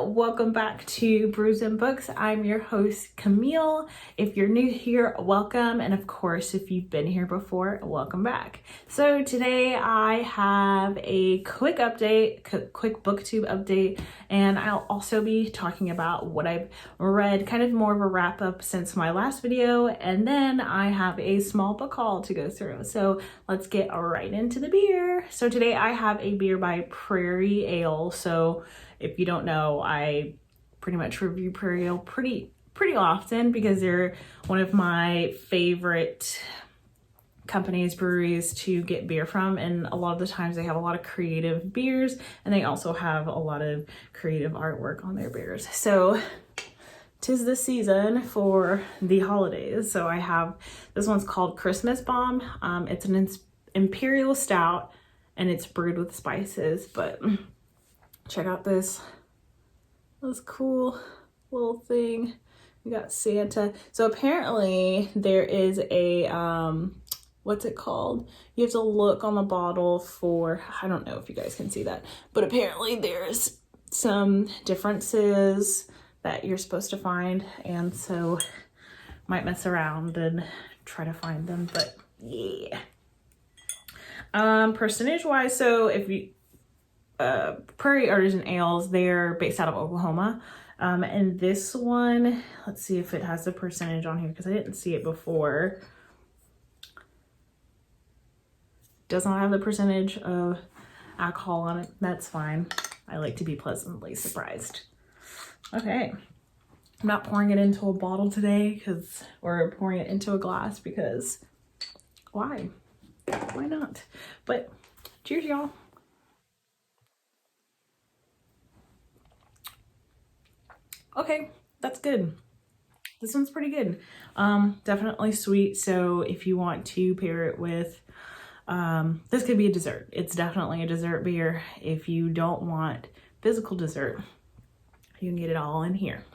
welcome back to Brews and Books. I'm your host Camille. If you're new here, welcome, and of course if you've been here before, welcome back. So today I have a quick update, quick booktube update, and I'll also be talking about what I've read, kind of more of a wrap up since my last video, and then I have a small book haul to go through. So let's get right into the beer. So today I have a beer by Prairie Ale. So if you don't know, I pretty much review Prairie Ale pretty often because they're one of my favorite companies, breweries to get beer from, and a lot of the times they have a lot of creative beers, and they also have a lot of creative artwork on their beers. So 'tis the season for the holidays. So I have, this one's called Christmas Bomb. It's an Imperial Stout, and it's brewed with spices, but check out this cool little thing. We got Santa. So apparently there is a, what's it called? You have to look on the bottle for, I don't know if you guys can see that, but apparently there's some differences that you're supposed to find. And so might mess around and try to find them, but yeah. Percentage wise, so if you, Prairie Artisan Ales, they're based out of Oklahoma. And this one, let's see if it has the percentage on here because I didn't see it before. Does not have the percentage of alcohol on it. That's fine. I like to be pleasantly surprised. Okay. I'm not pouring it into a bottle today or pouring it into a glass because why? Why not? But cheers, y'all. Okay, that's good. This one's pretty good. Definitely sweet. So if you want to pair it with, this could be a dessert. It's definitely a dessert beer. If you don't want physical dessert, you can get it all in here.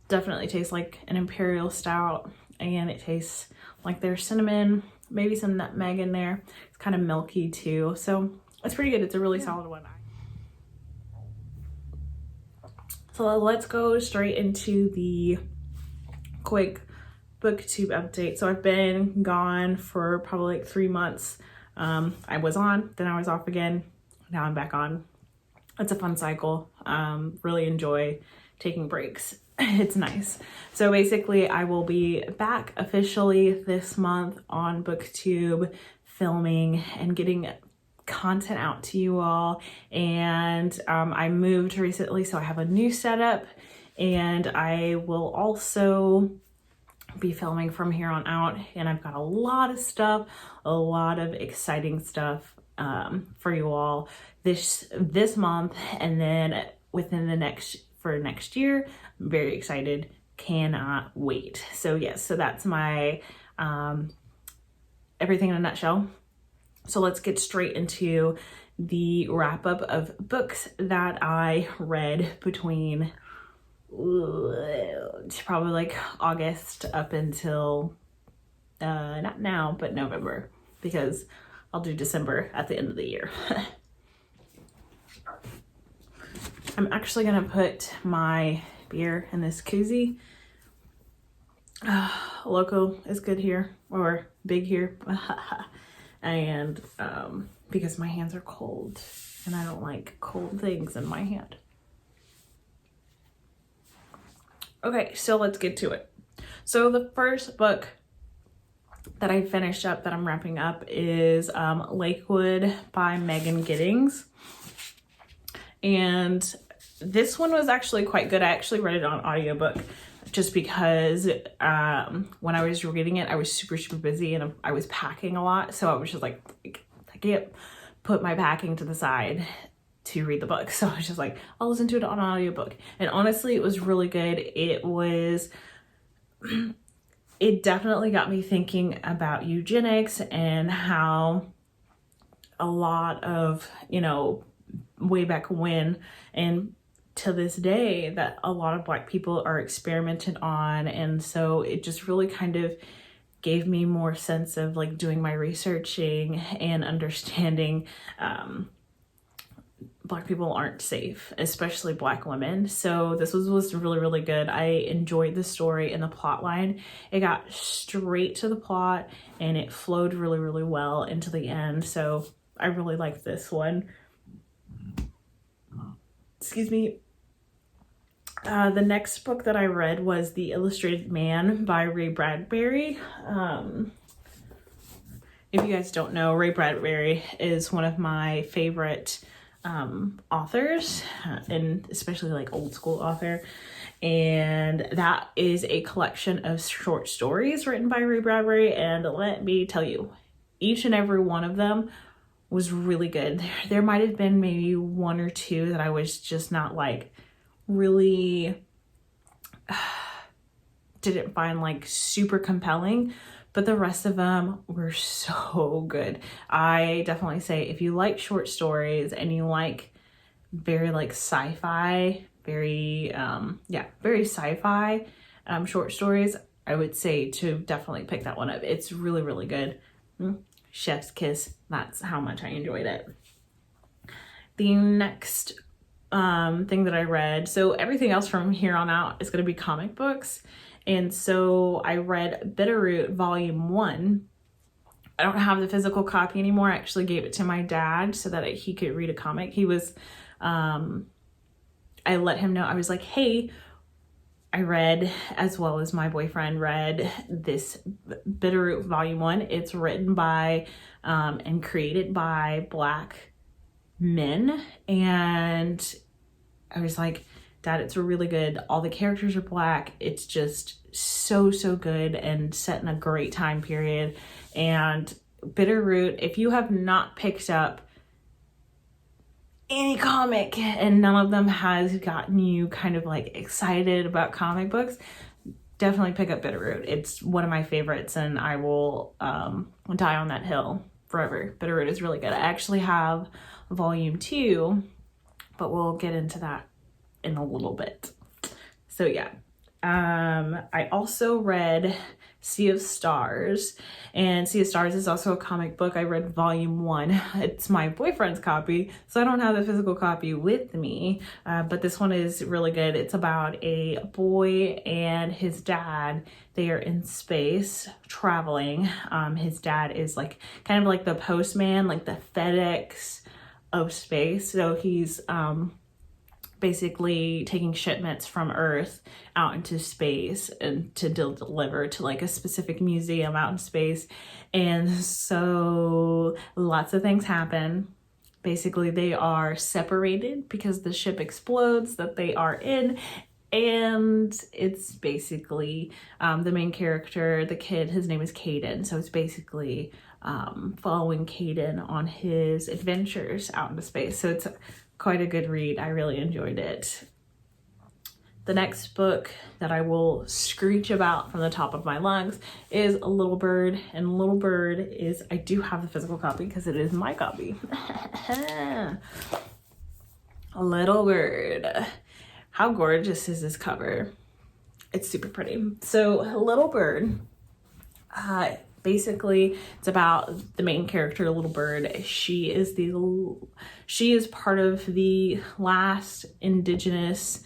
Definitely tastes like an Imperial Stout, and it tastes like there's cinnamon, maybe some nutmeg in there. It's kind of milky too. So it's pretty good. It's a really solid one. So let's go straight into the quick booktube update. So I've been gone for probably like 3 months. I was on, then I was off again. Now I'm back on. It's a fun cycle. Really enjoy taking breaks. It's nice. So basically I will be back officially this month on Booktube, filming and getting content out to you all. And I moved recently, so I have a new setup, and I will also be filming from here on out. And I've got a lot of stuff, a lot of exciting stuff for you all this month, and then within the next year. I'm very excited, cannot wait. So yes, so that's my everything in a nutshell. So let's get straight into the wrap up of books that I read between probably like August up until not now, but November, because I'll do December at the end of the year. I'm actually gonna put my beer in this koozie. Local is good here, or big here. And because my hands are cold and I don't like cold things in my hand. Okay, so let's get to it. So the first book that I finished up, that I'm wrapping up, is Lakewood by Megan Giddings. And this one was actually quite good. I actually read it on audiobook just because when I was reading it, I was super busy and I was packing a lot. So I was just like, I can't put my packing to the side to read the book. So I was just like, I'll listen to it on audiobook. And honestly, it was really good. It definitely got me thinking about eugenics and how a lot of, way back when and to this day, that a lot of Black people are experimented on. And so it just really kind of gave me more sense of like doing my researching and understanding Black people aren't safe, especially Black women. So this was really, really good. I enjoyed the story and the plot line. It got straight to the plot and it flowed really, really well into the end. So I really liked this one. Excuse me. The next book that I read was The Illustrated Man by Ray Bradbury. If you guys don't know, Ray Bradbury is one of my favorite authors, and especially like old school author. And that is a collection of short stories written by Ray Bradbury. And let me tell you, each and every one of them was really good. There might have been maybe one or two that I was just not like really didn't find like super compelling, but the rest of them were so good. I definitely say if you like short stories and you like very like sci-fi, very sci-fi short stories, I would say to definitely pick that one up. It's really, really good. Chef's kiss. That's how much I enjoyed it. The next thing that I read, so everything else from here on out is going to be comic books. And so I read Bitterroot Volume 1. I don't have the physical copy anymore. I actually gave it to my dad so that he could read a comic. He was, I let him know, I was like, hey, I read, as well as my boyfriend read, this Bitterroot Volume 1. It's written by and created by Black men. And I was like, Dad, it's really good. All the characters are Black. It's just so, so good and set in a great time period. And Bitterroot, if you have not picked up any comic and none of them has gotten you kind of like excited about comic books, definitely pick up Bitterroot. It's one of my favorites and I will die on that hill forever. Bitterroot is really good. I actually have Volume 2, but we'll get into that in a little bit. So yeah, I also read Sea of Stars, and Sea of Stars is also a comic book. I read Volume 1. It's my boyfriend's copy, so I don't have the physical copy with me, but this one is really good. It's about a boy and his dad. They are in space traveling. His dad is like kind of like the postman, like the FedEx of space. So he's basically taking shipments from Earth out into space and to deliver to like a specific museum out in space. And so lots of things happen. Basically, they are separated because the ship explodes that they are in. And it's basically the main character, the kid, his name is Caden. So it's basically following Caden on his adventures out into space. So it's quite a good read. I really enjoyed it. The next book that I will screech about from the top of my lungs is Little Bird. And Little Bird is, I do have the physical copy because it is my copy. Little Bird. How gorgeous is this cover? It's super pretty. So Little Bird, basically it's about the main character, Little Bird. She is part of the last indigenous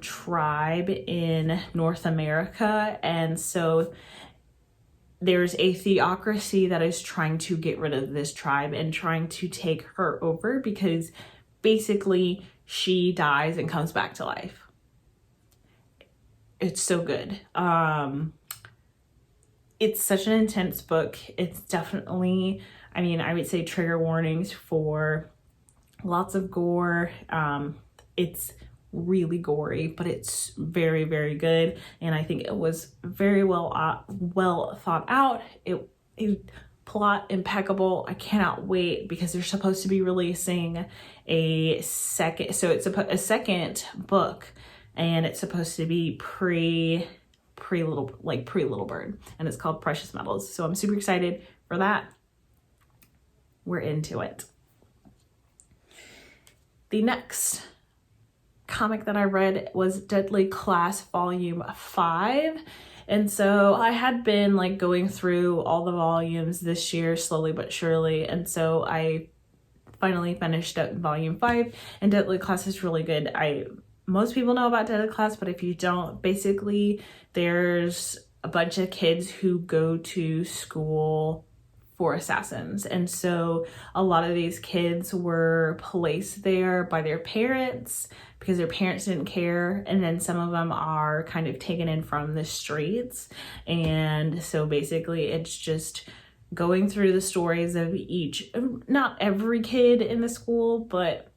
tribe in North America. And so there's a theocracy that is trying to get rid of this tribe and trying to take her over because basically she dies and comes back to life. It's so good. It's such an intense book. It's definitely, I mean, I would say trigger warnings for lots of gore. It's really gory, but it's very, very good. And I think it was very well thought out. It plot impeccable. I cannot wait because they're supposed to be releasing a second. So it's a second book, and it's supposed to be pre Little Bird, and it's called Precious Metals. So I'm super excited for that. We're into it. The next comic that I read was Deadly Class Volume 5. And so I had been like going through all the volumes this year slowly but surely. And so I finally finished up volume 5, and Deadly Class is really good. Most people know about Deadly Class, but if you don't, basically there's a bunch of kids who go to school for assassins, and so a lot of these kids were placed there by their parents because their parents didn't care, and then some of them are kind of taken in from the streets. And so basically it's just going through the stories of each, not every kid in the school, but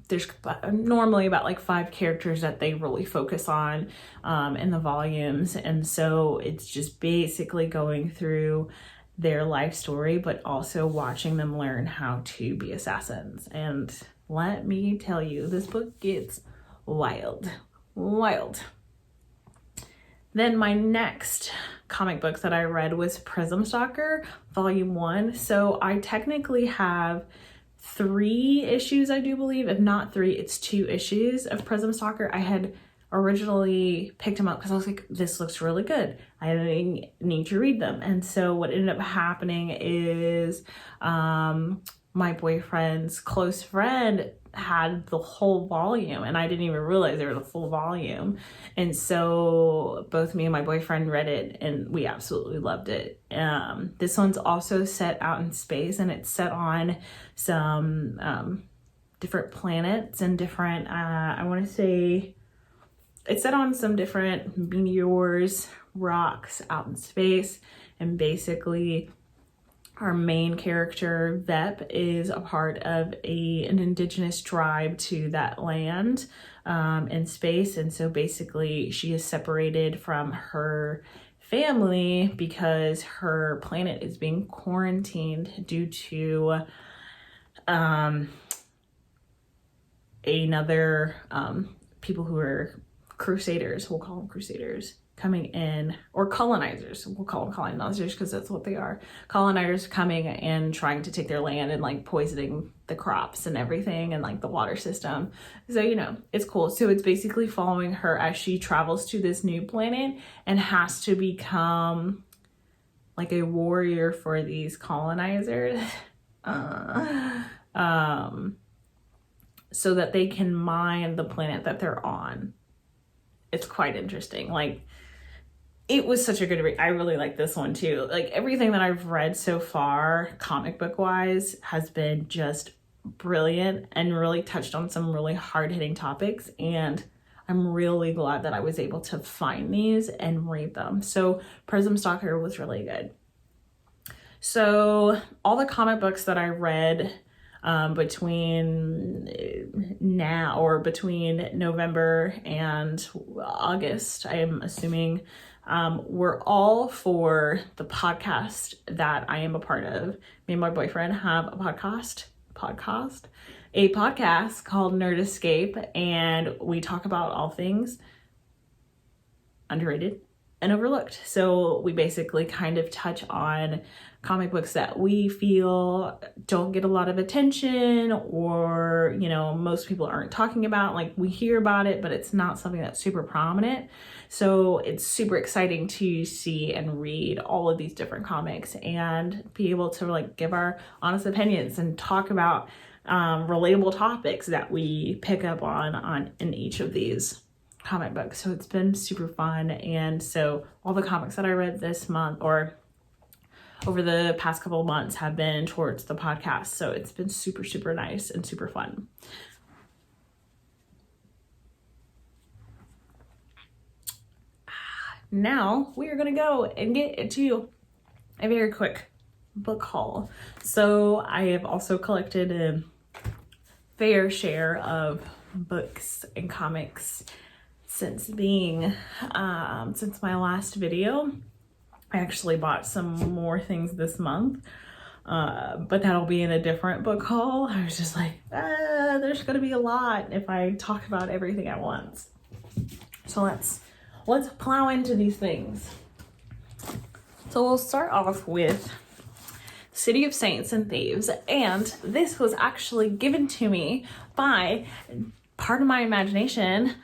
there's normally about like 5 characters that they really focus on in the volumes. And so it's just basically going through their life story, but also watching them learn how to be assassins. And let me tell you, this book gets wild. Then my next comic book that I read was Prism Stalker, volume 1. So I technically have 3 issues, I do believe. If not 3, it's 2 issues of Prism Stalker. I had originally picked them up because I was like, this looks really good. I need to read them. And so what ended up happening is my boyfriend's close friend had the whole volume, and I didn't even realize they were the full volume. And so both me and my boyfriend read it, and we absolutely loved it. This one's also set out in space, and it's set on some different planets and different, I want to say, it's set on some different meteors, rocks out in space. And basically our main character, Vep, is a part of an indigenous tribe to that land in space. And so basically she is separated from her family because her planet is being quarantined due to another people who are crusaders, we'll call them crusaders, coming in, or colonizers, we'll call them colonizers because that's what they are. Colonizers coming and trying to take their land and like poisoning the crops and everything and like the water system. So, you know, it's cool. So it's basically following her as she travels to this new planet and has to become like a warrior for these colonizers. So that they can mine the planet that they're on. It's quite interesting. Like, it was such a good read. I really like this one too. Like, everything that I've read so far, comic book wise, has been just brilliant and really touched on some really hard hitting topics. And I'm really glad that I was able to find these and read them. So Prism Stalker was really good. So all the comic books that I read between November and August, I am assuming, were all for the podcast that I am a part of. Me and my boyfriend have a podcast called Nerd Escape, and we talk about all things underrated and overlooked. So we basically kind of touch on comic books that we feel don't get a lot of attention, or, you know, most people aren't talking about. Like, we hear about it, but it's not something that's super prominent. So it's super exciting to see and read all of these different comics and be able to like give our honest opinions and talk about relatable topics that we pick up on in each of these comic books. So it's been super fun. And so all the comics that I read this month or over the past couple of months have been towards the podcast. So it's been super, super nice and super fun. Now we are going to go and get into a very quick book haul. So I have also collected a fair share of books and comics since my last video. I actually bought some more things this month, but that'll be in a different book haul. I was just like, there's gonna be a lot if I talk about everything at once. So let's plow into these things. So we'll start off with City of Saints and Thieves, and this was actually given to me by, pardon my imagination,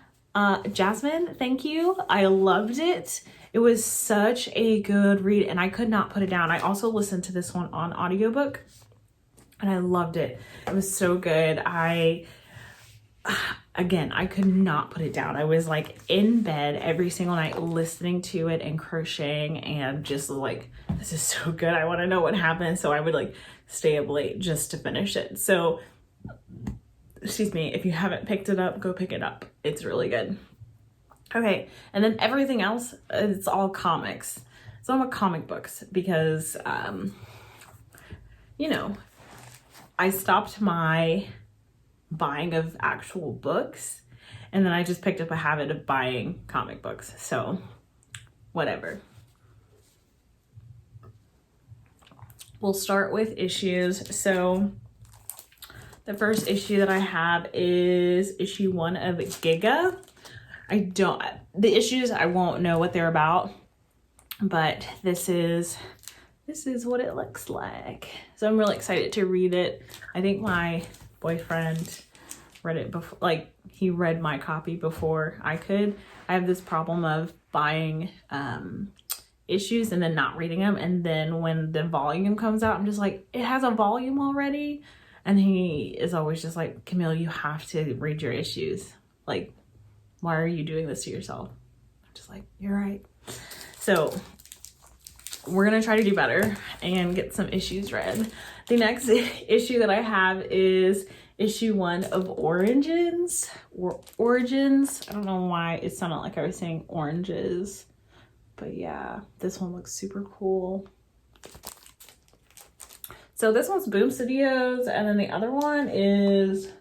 Jasmine. Thank you. I loved it. It was such a good read and I could not put it down. I also listened to this one on audiobook. and I loved it. It was so good. Again, I could not put it down. I was like in bed every single night listening to it and crocheting and just like, this is so good. I want to know what happened. So I would like stay up late just to finish it. So, excuse me, if you haven't picked it up, go pick it up. It's really good. Okay, and then everything else, it's all comics. It's all comic books because, you know, I stopped my buying of actual books, and then I just picked up a habit of buying comic books. So, whatever. We'll start with issues. So, the first issue that I have is issue 1 of Giga. The issues, I won't know what they're about, but this is what it looks like. So I'm really excited to read it. I think my boyfriend read it before, like he read my copy before I could. I have this problem of buying issues and then not reading them. And then when the volume comes out, I'm just like, it has a volume already. And he is always just like, Camille, you have to read your issues. Like, why are you doing this to yourself? I'm just like, you're right. So we're gonna try to do better and get some issues read. The next issue that I have is issue 1 of Origins. I don't know why it sounded like I was saying oranges, but yeah, this one looks super cool. So this one's Boom Studios, and then the other one is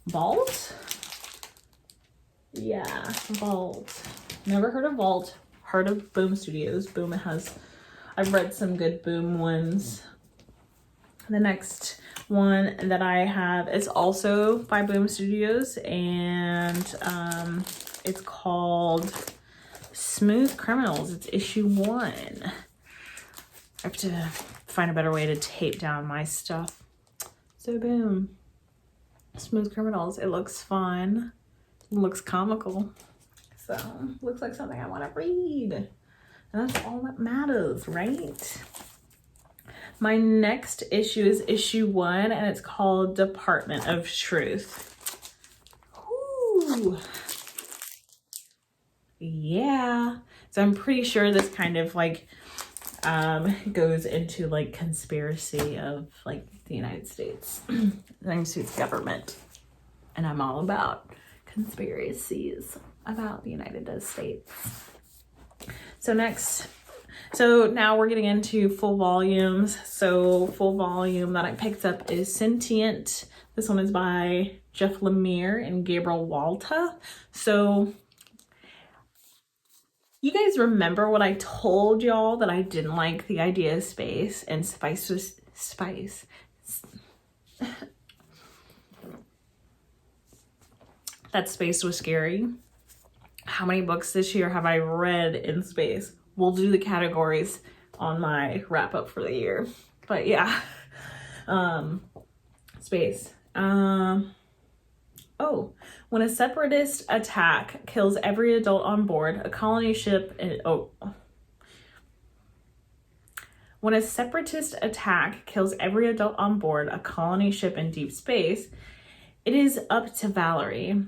Vault. Yeah, Vault. Never heard of Vault. Heard of Boom Studios. Boom I've read some good Boom ones. The next one that I have is also by Boom Studios, and it's called Smooth Criminals. It's issue 1. I have to find a better way to tape down my stuff. So boom. Smooth Criminals. It looks fun. It looks comical. So looks like something I want to read. And that's all that matters, right? My next issue is issue 1, and it's called Department of Truth. Ooh. Yeah. So I'm pretty sure this kind of like goes into like conspiracy of like the United States, the United States government, and I'm all about conspiracies about the United States. So now we're getting into full volumes. So full volume that I picked up is Sentient. This one is by Jeff Lemire and Gabriel Walta. So you guys remember what I told y'all, that I didn't like the idea of space, and spice was spice. That space was scary. How many books this year have I read in space? We'll do the categories on my wrap up for the year. But yeah, space. When a separatist attack kills every adult on board, a colony ship When a separatist attack kills every adult on board a colony ship in deep space, it is up to Valerie,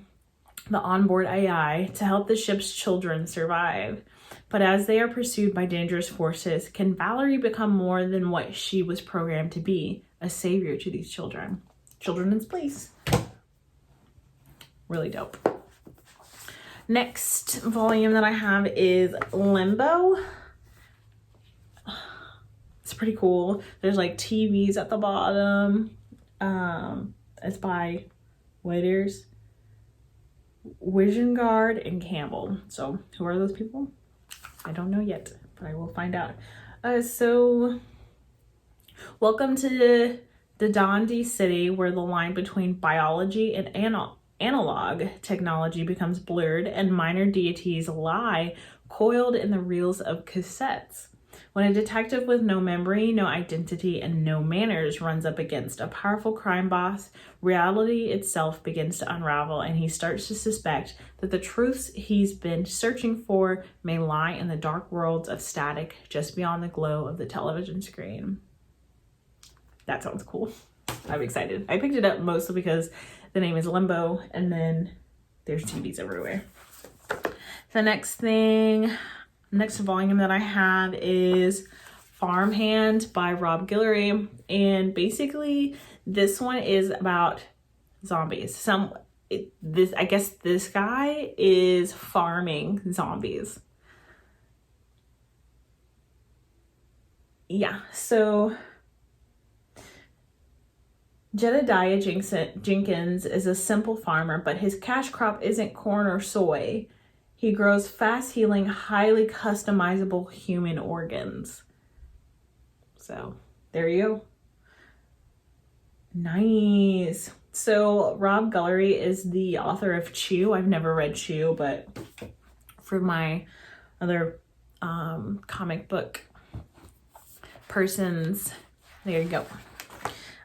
the onboard AI, to help the ship's children survive. But as they are pursued by dangerous forces, can Valerie become more than what she was programmed to be, a savior to these children? Children in space. Really dope. Next volume that I have is Limbo. It's pretty cool. There's like TVs at the bottom. It's by Waiters, Vision Guard, and Campbell. So who are those people? I don't know yet, but I will find out. So welcome to the Dondi City, where the line between biology and analog technology becomes blurred, and minor deities lie coiled in the reels of cassettes. When a detective with no memory, no identity, and no manners runs up against a powerful crime boss, reality itself begins to unravel, and he starts to suspect that the truths he's been searching for may lie in the dark worlds of static just beyond the glow of the television screen. That sounds cool. I'm excited. I picked it up mostly because the name is Limbo, and then there's TVs everywhere. The next volume that I have is Farmhand by Rob Guillory, and basically this one is about zombies. I guess this guy is farming zombies. Yeah, so Jedediah Jenkins is a simple farmer, but his cash crop isn't corn or soy. He grows fast-healing, highly customizable human organs. So, there you go. Nice. So, Rob Guillory is the author of Chew. I've never read Chew, but for my other comic book persons, there you go.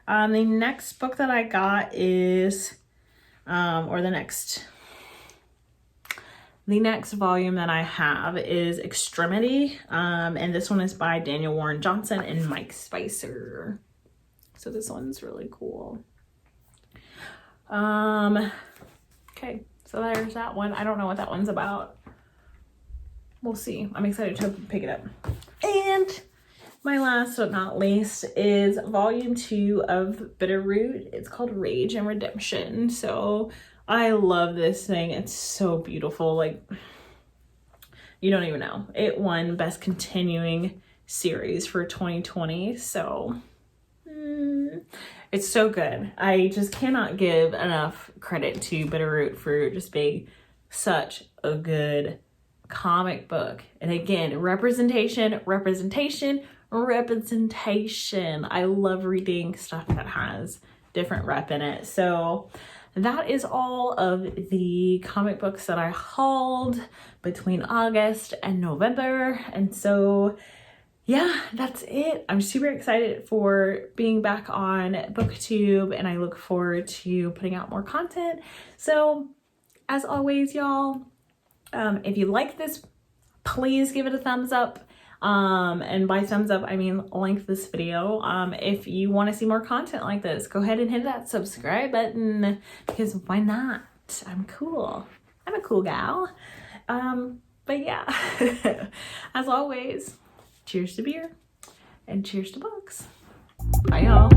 The next book that I got is, the next volume that I have is Extremity, and this one is by Daniel Warren Johnson and Mike Spicer. So this one's really cool. Okay, so there's that one. I don't know what that one's about. We'll see. I'm excited to pick it up. And my last but not least is volume 2 of Bitterroot. It's called Rage and Redemption. So I love this thing. It's so beautiful. Like, you don't even know. It won Best Continuing Series for 2020. So it's so good. I just cannot give enough credit to Bitterroot for just being such a good comic book. And again, representation. I love reading stuff that has different rep in it. So that is all of the comic books that I hauled between August and November. And so yeah, that's it. I'm super excited for being back on Booktube, and I look forward to putting out more content. So as always, y'all, if you like this, please give it a thumbs up. And by thumbs up, I mean like this video. If you want to see more content like this, go ahead and hit that subscribe button, because why not? I'm cool. I'm a cool gal. But yeah, as always, cheers to beer and cheers to books. Bye y'all.